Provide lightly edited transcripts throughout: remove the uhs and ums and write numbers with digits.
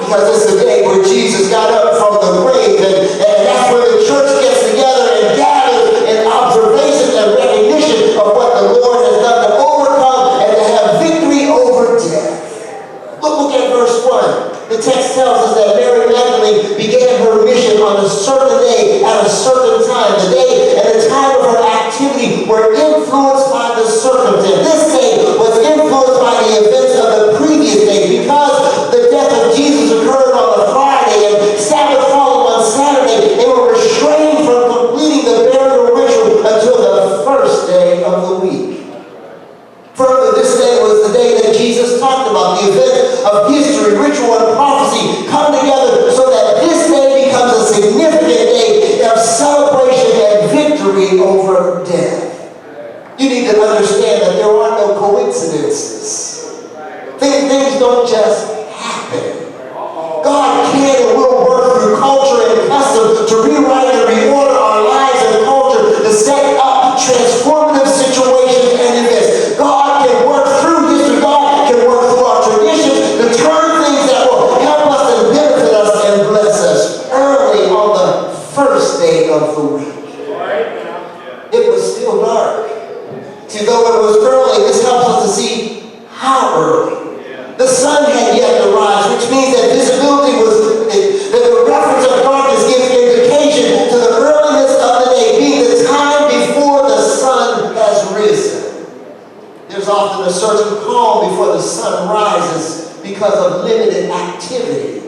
because it's the day where Jesus got up from the grave, and that's where the church gets together and gathers in observation and recognition of what the Lord has done to overcome and to have victory over death. Look at verse 1. The text tells us that Mary Magdalene began her mission on a certain day at a certain time. The day and the time of her activity were influenced by the circumstance. This day was influenced by the events of the previous day. Because the death of Jesus occurred on a Friday and Sabbath followed on Saturday, they were restrained from completing the burial ritual until the first day of the week. Further, this day was the day that Jesus talked about. The events of history, ritual, and prophecy come together so that this day becomes a significant day of celebration and victory over death. You need to understand that there are no coincidences. Things don't just happen. God can and will work through culture and custom to rewrite and reorder our lives and culture to set up transformative situations and events. God can work through history. God can work through our traditions to turn things that will help us and benefit us and bless us. Early on the first day of the week, it was still dark. See, though it was early, this helps us to see how early. The sun had yet to rise, which means that visibility was limited. That the reference of darkness gives indication to the earliness of the day, being the time before the sun has risen. There's often a certain calm before the sun rises because of limited activity.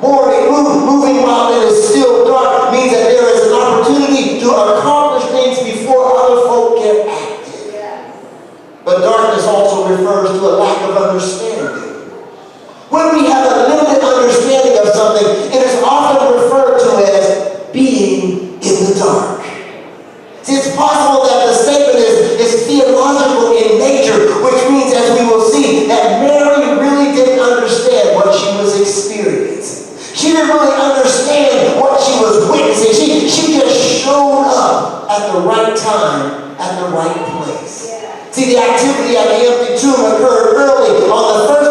Moving while it is still dark means that there is an opportunity to accomplish things before other folk get active. But darkness also refers to a lack of understanding. When we have a limited understanding of something, it is often referred to as being in the dark. See, it's possible that the statement is theological in nature, which means, as we will see, that Mary really didn't understand what she was experiencing. She didn't really understand what she was witnessing. She just showed up at the right time, at the right place. See, the activity at the empty tomb occurred early on the first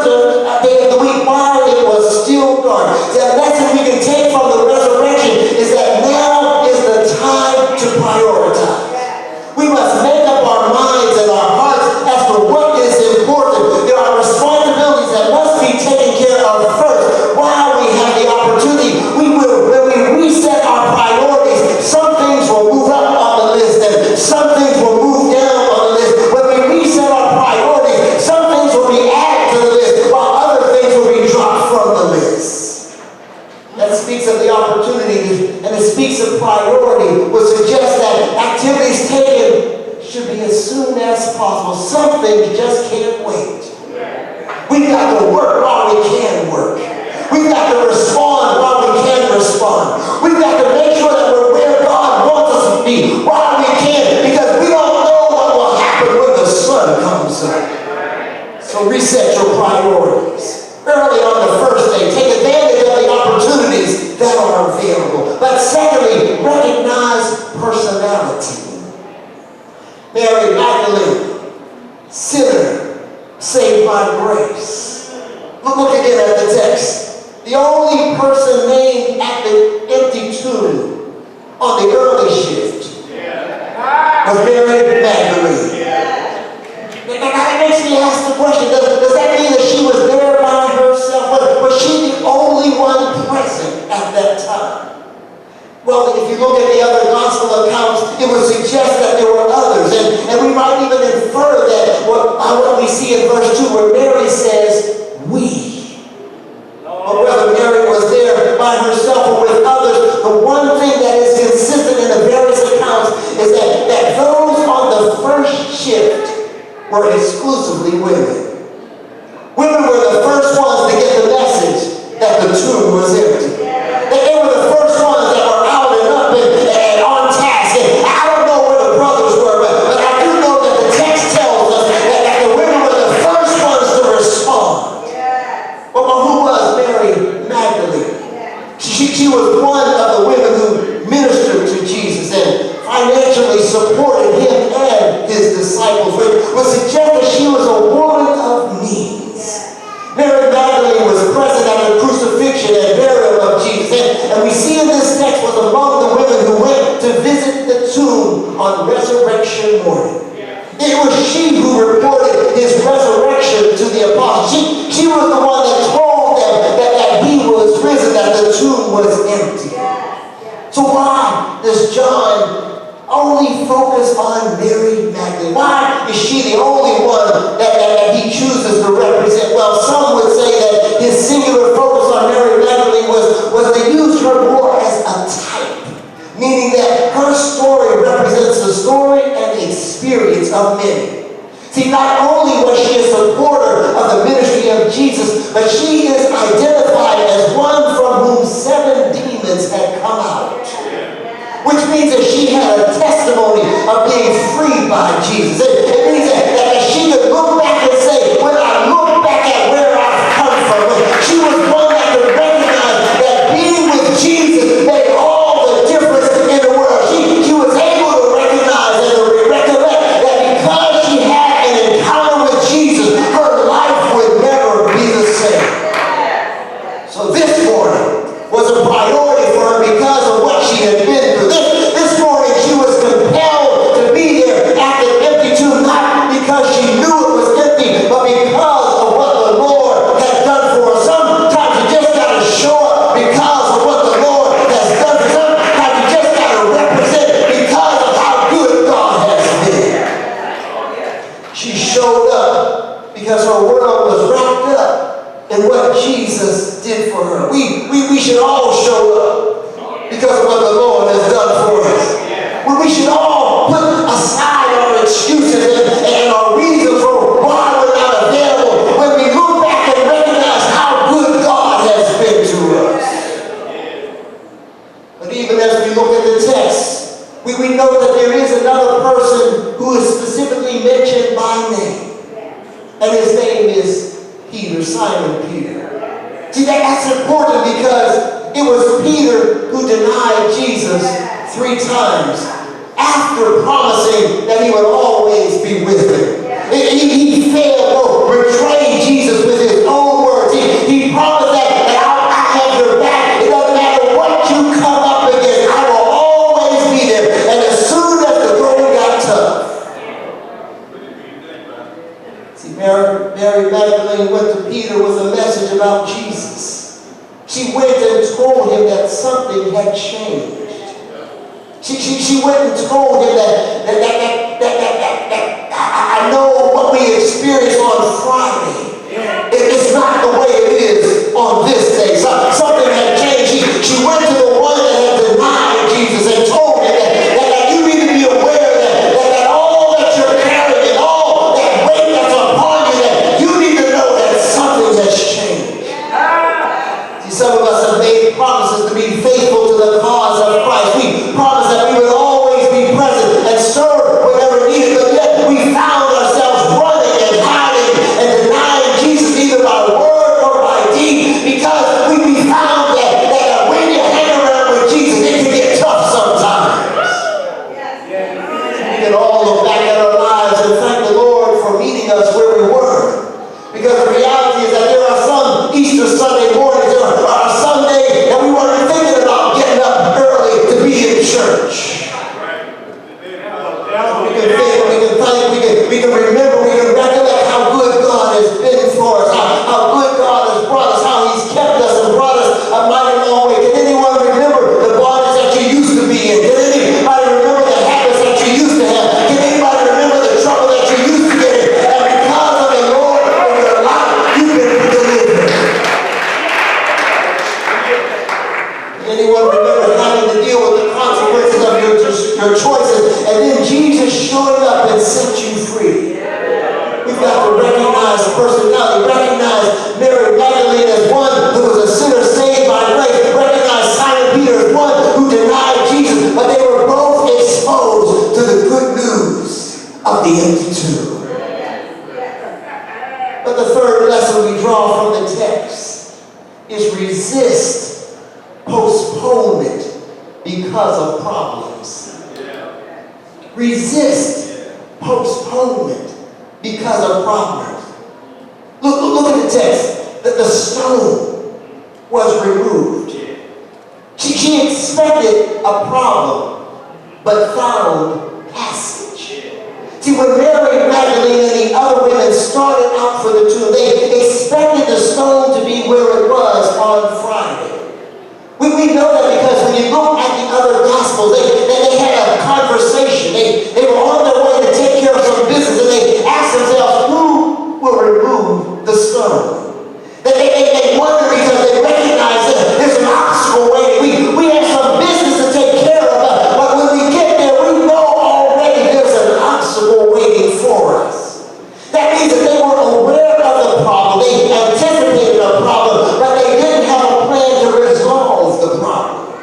day of the week while it was still dark. See, a lesson we can take from the resurrection is that now is the time to prioritize. We must make up our minds and our hearts as to what is important. There are responsibilities that must be taken care of first while we have the opportunity. When we reset our priorities, some things will move up on the list and some things will move down on the list. When we reset our priorities, some things will be added to the list while other things will be dropped from the list. That speaks of the opportunity and it speaks of priority, which suggests that activities taken should be as soon as possible. Some things just can't wait. We've got to work while we can work. We've got to respond while we can respond. We've got to make sure that we're where God wants us to be while we can, because we don't know what will happen when the sun comes up. So reset your priorities. Early on the first day, take advantage of the opportunities that are available. But secondly, recognize personality. Mary Magdalene, sinner, saved by grace. Look again at the text. The only person named at the empty tomb on the early shift was Mary Magdalene. That makes me ask the question, does that mean that she was there by herself? Was she the only one present at that time? Well, if you look at the other gospel accounts, it would suggest that there were others. And we might even infer that what we see in verse 2 where Mary says, we. Or whether Mary was there by herself or with others, the one thing that is consistent in the various accounts is that those on the first shift were exclusively women. Women were the first ones to get the message that the tomb was empty. They were the first ones that were out and up and on task. And I don't know where the brothers were, but I do know that the text tells us that the women were the first ones to respond. But who was Mary Magdalene? She was one of the women who ministered to Jesus and financially supported him and his disciples, which would suggest that she was a woman of means. Mary Magdalene was present at the crucifixion and we see in this text was among the women who went to visit the tomb on resurrection morning. It was she who reported his resurrection to the apostles. She was the one that told them that he was risen, that the tomb was empty. So why does John only focus on Mary Magdalene? Why is she the only one that he chooses to represent? Well, some would say that his singular focus on Mary Magdalene was they used her more as a type, meaning that her story represents the story and experience of many. See, not only was she a supporter of the ministry of Jesus, but she is identified as one from whom 7 demons had come out. Which means that she had a testimony of being freed by Jesus. It means that she could look back and say, when I look back at where I've come from, she was one that could recognize that being with Jesus made all the difference in the world. She was able to recognize and to recollect that because she had an encounter with Jesus, her life would never be the same. So this morning was a priority for her because of what she had been through. This morning she was compelled to be there at the empty tomb, not because she knew it was empty, but because of what the Lord had done for her. Sometimes you just got to show up because of what the Lord has done for you. Sometimes you just got to represent because of how good God has been. She showed up because her world was wrapped up in what Jesus did for her. We should all show up because of what the Lord has done for us. We should all put aside our excuses and our reasons for why we're not available when we look back and recognize how good God has been to us. But even as we look at the text, we know that there is another person who is specifically mentioned by name. And his name is Peter, Simon Peter. See, that's important because it was Peter who denied Jesus 3 times after promising that he would always be with him. He failed to betray Jesus with his own words. He promised that I have your back. It doesn't matter what you come up against. I will always be there. And as soon as the going got tough. See, Mary Magdalene went to Peter with a message about Jesus. She went and told him that something had changed. She went and told him that I know what we experienced on Friday. It's not the way it is on this day. Something had changed. She went to the one that had denied Jesus and told him that you need to be aware that all that you're carrying, all that weight that's upon you, that you need to know that something has changed. See, some of us have made promises to be faithful to the cause of Christ. We promised that we would always be present and serve whenever needed, but yet we found ourselves running and hiding and denying Jesus either by word or by deed because we found that when you hang around with Jesus, it can get tough sometimes. We can all look back at our lives and thank the Lord for meeting us where we were, because the reality is that there are some Easter Sunday mornings, there are Sundays that we weren't thinking about getting up early to be in church. We can remember, we can recollect how good God has been for us, how good God has brought us, how he's kept us and brought us a mighty long way. Can anyone remember the bodies that you used to be in? Can anybody remember the habits that you used to have? Can anybody remember the trouble that you used to get in? And because of the Lord in your life, you've been delivered. Anyone remember having to deal with the consequences of your choices, and then Jesus showing up and set you free? We've got to recognize personality, recognize Mary Magdalene as one who was a sinner saved by grace, recognize Simon Peter as one who denied Jesus, but they were both exposed to the good news of the empty tomb. But the third lesson we draw from the text is resist postponement because of problems. Resist postponement because of problems. Look at the text. That the stone was removed. She expected a problem, but found passage. See, when Mary Magdalene and the other women started out for the tomb, they expected the stone to be where it was on Friday. We know that because when you look at the other Gospels, they had a conversation. They were on their way to take care of some business, and they asked themselves, who will remove the stone? They wonder because they recognize that there's an obstacle waiting. We have some business to take care of, but when we get there, we know already there's an obstacle waiting for us. That means that they were aware of the problem. They anticipated a problem, but they didn't have a plan to resolve the problem.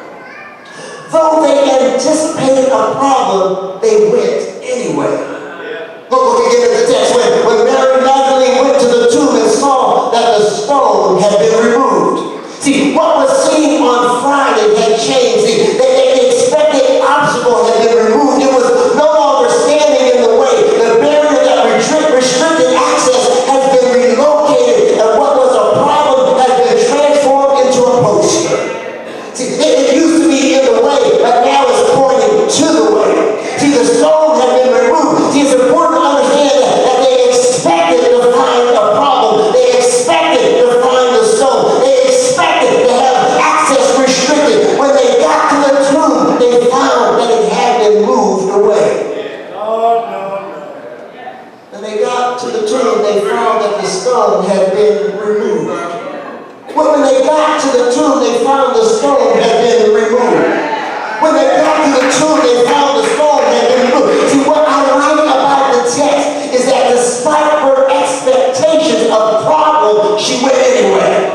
Though they anticipated a problem, they went anyway. Look again at the text. When Mary Magdalene went to the tomb and saw that the stone had been removed. See, what was seen on Friday had changed. See, they expected obstacle had been removed. It was no longer standing in the way. The barrier that restricted access has been relocated, and what was a problem has been transformed into a poster. See, it used to be in the way, but now it's pointing to the way. See, the stone had been removed. See, it's important to understand that they expected to find a problem. They expected to find the stone. They expected to have access restricted. When they got to the tomb, they found that it had been moved away. When they got to the tomb, they found that the stone had been removed. When they got to the tomb, they found the stone had been removed. When they got to the tomb, they found the stone had been removed. See, what I like about the text is that despite her expectations of problem, she went anyway.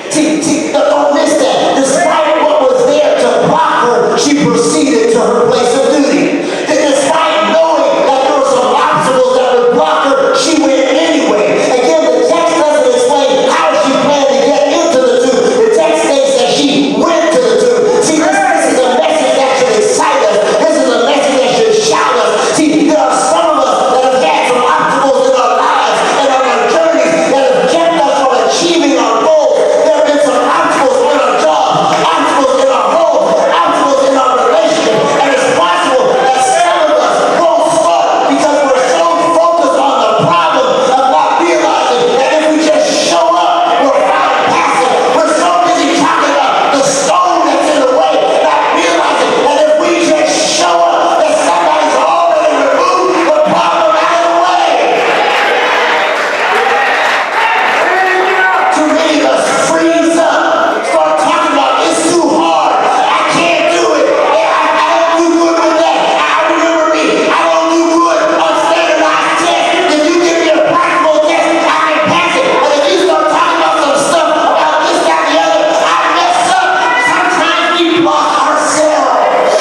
See, don't miss that. Despite what was there to block her, she proceeded to her place of duty. Despite knowing that there were some obstacles that would block her, she went anyway. Again, the text doesn't explain how she planned to get into the tomb. The text states that she went to the tomb. See, this is a message that should excite us. This is a message that should shout us. See, there are some of us that have had some obstacles in our lives and on our journeys that have kept us from achieving our goals. There have been some obstacles in our job, obstacles in our home, obstacles in our relationship, and it's possible that some of us won't start because we're so focused on the problem of not realizing that if we just show up, we'll find passage. We're so busy talking about the stone that's in the way, not realizing that if we just show up, that somebody's already removed the problem out of the way. Too many of us freeze up, start talking about it's too hard, I can't do it, I don't do good with that, I remember me, I don't do good on standardized tests. If you give me a practical test, I can pass it. But if you start talking about some stuff about this, that, and the other, I mess up. Sometimes we block ourselves.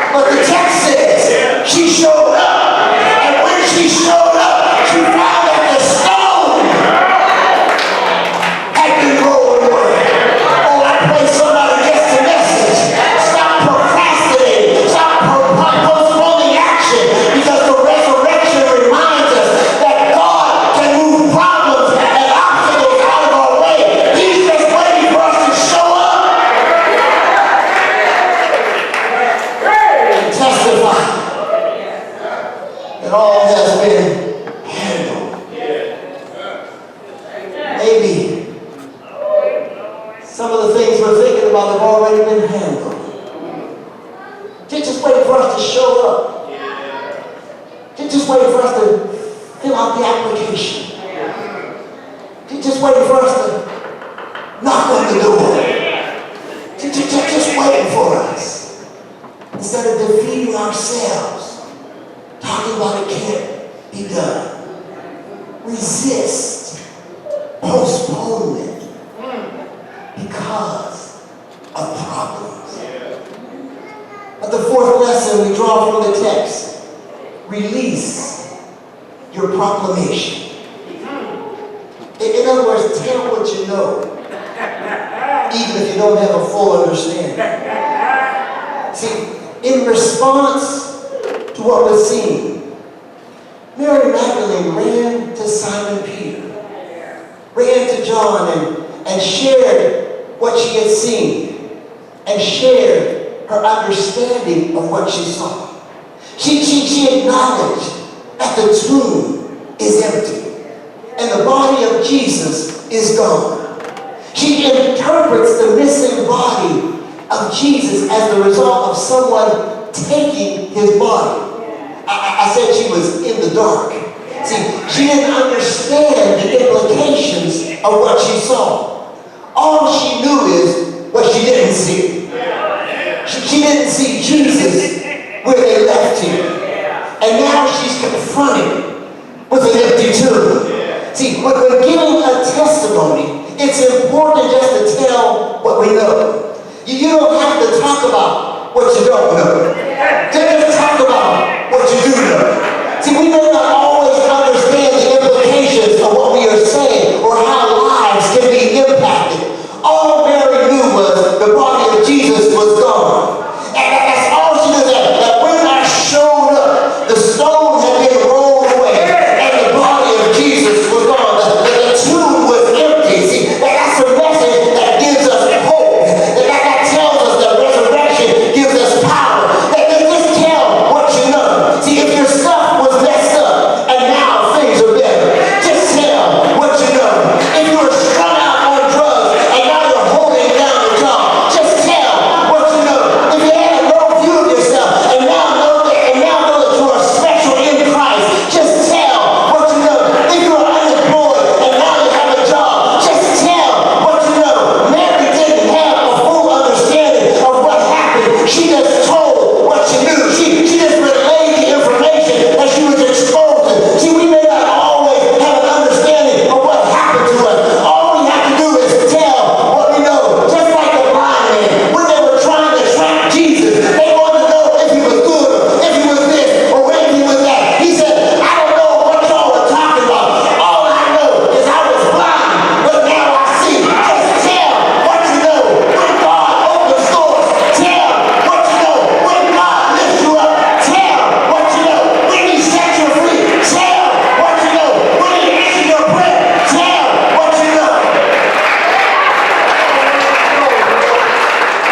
But the text says she showed up, and when she showed up, she found that the stone had been rolled away. Oh, I pray somebody gets the message. Stop procrastinating. Stop postponing action, because the resurrection reminds us that God can move problems and obstacles out of our way. He's just waiting for us to show up and testify that all has been handled. Maybe some of the things we're thinking about have already been handled. Just waiting for us to show up. Just waiting for us to fill out the application. Just waiting for us to knock on the door. Just waiting for us. Instead of defeating ourselves, talking about it can't be done. Resist postponement because of problems. But the fourth lesson we draw from the text: release your proclamation. In other words, tell what you know, even if you don't have a full understanding. See, in response to what was seen, Mary Magdalene ran to Simon Peter, ran to John, and shared what she had seen and shared her understanding of what she saw. She acknowledged that the tomb is empty and the body of Jesus is gone. She interprets the missing body of Jesus as the result of someone taking his body. I said she was in the dark. See, she didn't understand the implications of what she saw. All she knew is what she didn't see. She didn't see Jesus where they left him. And now she's confronted with an empty tomb. See, when we're giving a testimony, it's important just to tell what we know. You don't have to talk about what you don't know. Just talk about what you do know. See, we may not always understand the implications of what we are saying or how lives can be impacted. All Mary knew was the body of Jesus was gone. And that's all she knew, that when I showed up, the stone had been rolled away and the body of Jesus was gone. The tomb was empty. See, that's a message that gives us hope. That tells us that resurrection gives us power. That just tell what you know. See, if your stuff was messed up and now things are better, just tell what you know. If you were strung out on drugs and now you're holding down the job, just tell what you know. If you had a low view of yourself and now know that you are special in Christ, just tell what you know. If you are unemployed and now you have a job, just tell what you know. Mary didn't have a full understanding of what happened. She just told what she knew. She just relayed the information that she was exposed to. See, we may not always have an understanding of what happened to us. All we have to do is tell what we know. Just like the blind man, when they were trying to trap Jesus, they wanted to know if he was good, if he was this, or if he was that. He said, I don't know what y'all are talking about. All I know is I was blind, but now I see. Just tell what you know. When God opens doors, tell what you know. When God lifts you up, tell what you know. When he sets you free, tell what you know. When he answers your prayer, tell what you know.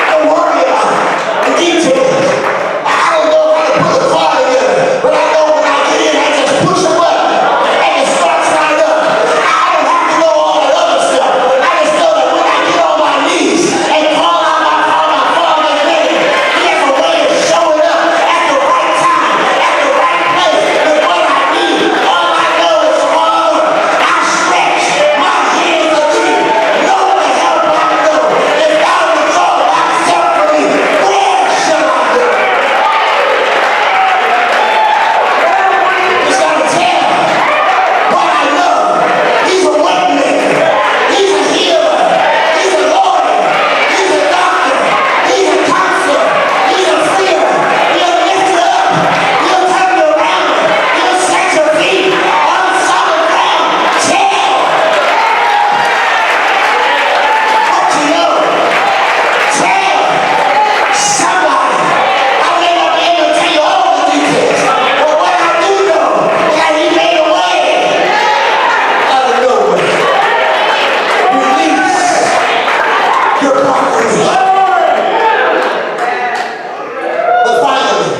Don't worry about the details. I don't know how to put the car together, but I know when I get in, I just push a button and it starts right up. I don't have to know all that other stuff. I just know that when I get on my knees and call out my Father's name, he has a way of showing up at the right time, at the right place, with what I need. All I know is, Father, I stretch my hands to thee. No one help I know. If thou withdraw thyself from me, where shall I go? Just gotta tell what I know. He's a way maker. He's a healer. He's a lawyer. He's a doctor. He's a counselor. He's a freer. He'll lift you up. He'll turn you around. He'll set your feet on solid ground. Tell what you know. Tell somebody. I may not be able to tell you all the details, but what I do know is that he made a way out of nowhere. Release your proclamation. But finally,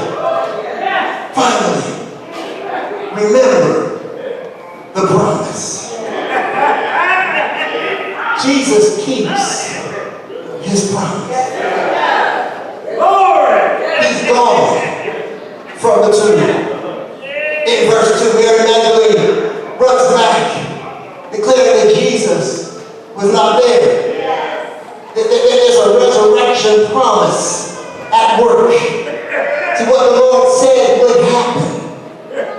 remember the promise. Jesus keeps his promise. He's gone from the tomb. In verse 2, Mary Magdalene runs back, declaring that Jesus was not there. There's a resurrection promise at work. See, what the Lord said would happen,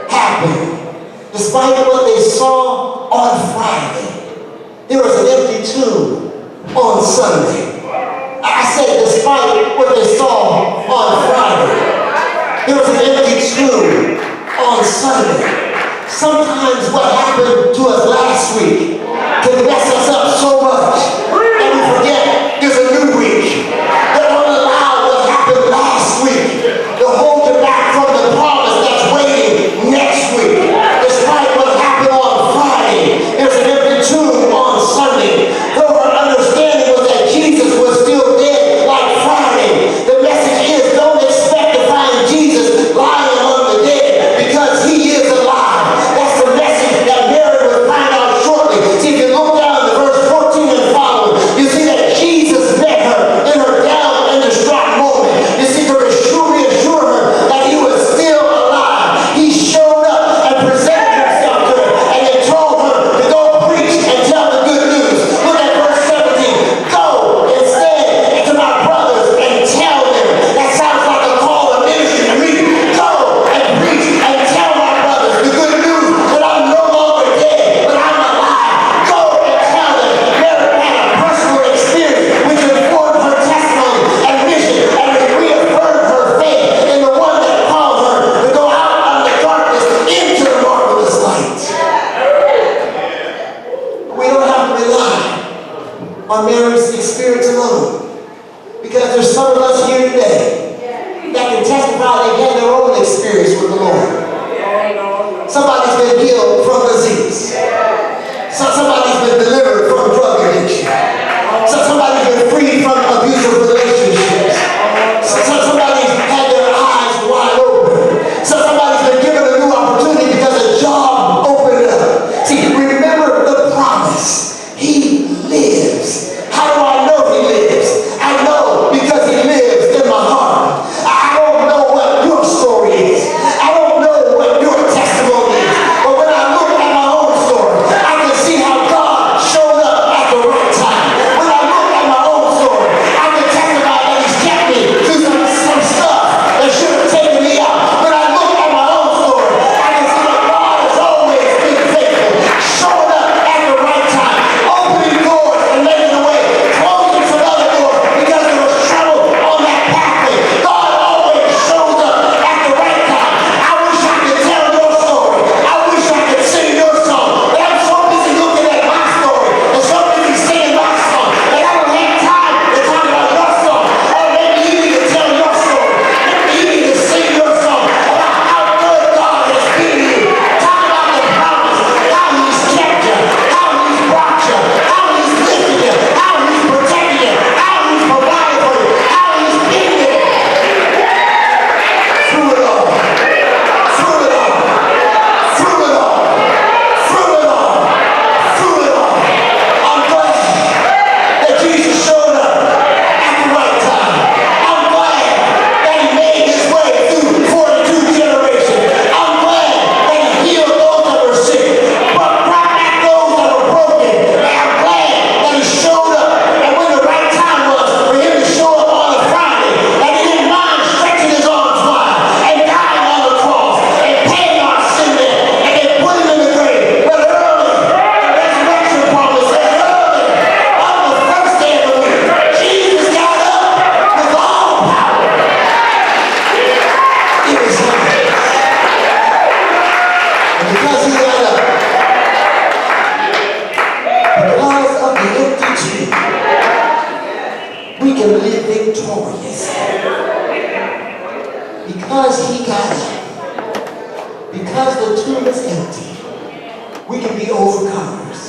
happened. Despite what they saw on Friday, there was an empty tomb on Sunday. I said, despite what they saw on Friday, there was an empty tomb on Sunday. Sometimes what happened to us last week can mess us up so much that we forget there's a new week. That won't allow what happened last week to hold you back from the promise that's waiting next week. Despite what happened on Friday, there's an empty tomb on Sunday. Though our understanding was that Jesus on Mary's experience alone. Because there's some of us here today that can testify they had their own experience with the Lord. Somebody's been healed from disease. Somebody's been delivered from drug addiction. Somebody's been freed from abusive relationships. Somebody's had their eyes wide open. Somebody's been given a new opportunity because a job opened up. See, remember the promise. He lives. How do I know he lives? I know because he lives in my heart. I don't know what your story is. I don't know what your testimony is. But when I look at my own story, I can see how God showed up at the right time. When I look at my own story, I can testify that he's kept me through some stuff that should have taken me out. When I look at my own story, I can see that God has always been faithful, showing up at the right time, opening doors and making a way, closing some other doors because there was trouble on that pathway. God always shows up at the right time. I wish I could tell your story. I wish I could sing your song. But I'm so busy looking at my story and so busy singing my song that I don't have time to talk about your song. Oh, maybe you need to tell your story. Maybe you need to sing your song about how good God has been to you. Talk about the promise, how he's kept you, how he's brought you, how he's lifted you, how he's protected you, how he's provided for you, how he's been there. Through it all. Through it all. Through it all. Through it all. Through it all. I'm glad that Jesus showed up at the right time. I'm glad that he made his way through 42 generations. I'm glad that he healed those that were sick, but brought back those that were broken. And I'm glad that he showed up. And when the right time was for him to show up on a Friday, that he didn't mind stretching his arms wide and dying on the cross and paying our sin debt and then put him in the grave. But early, the resurrection promise says early, on the first day of the week, Jesus got up with all power in his hands. And because he got up, because of the empty tomb, we can live victorious. Because he got up, because the tomb is empty, we can be overcomers.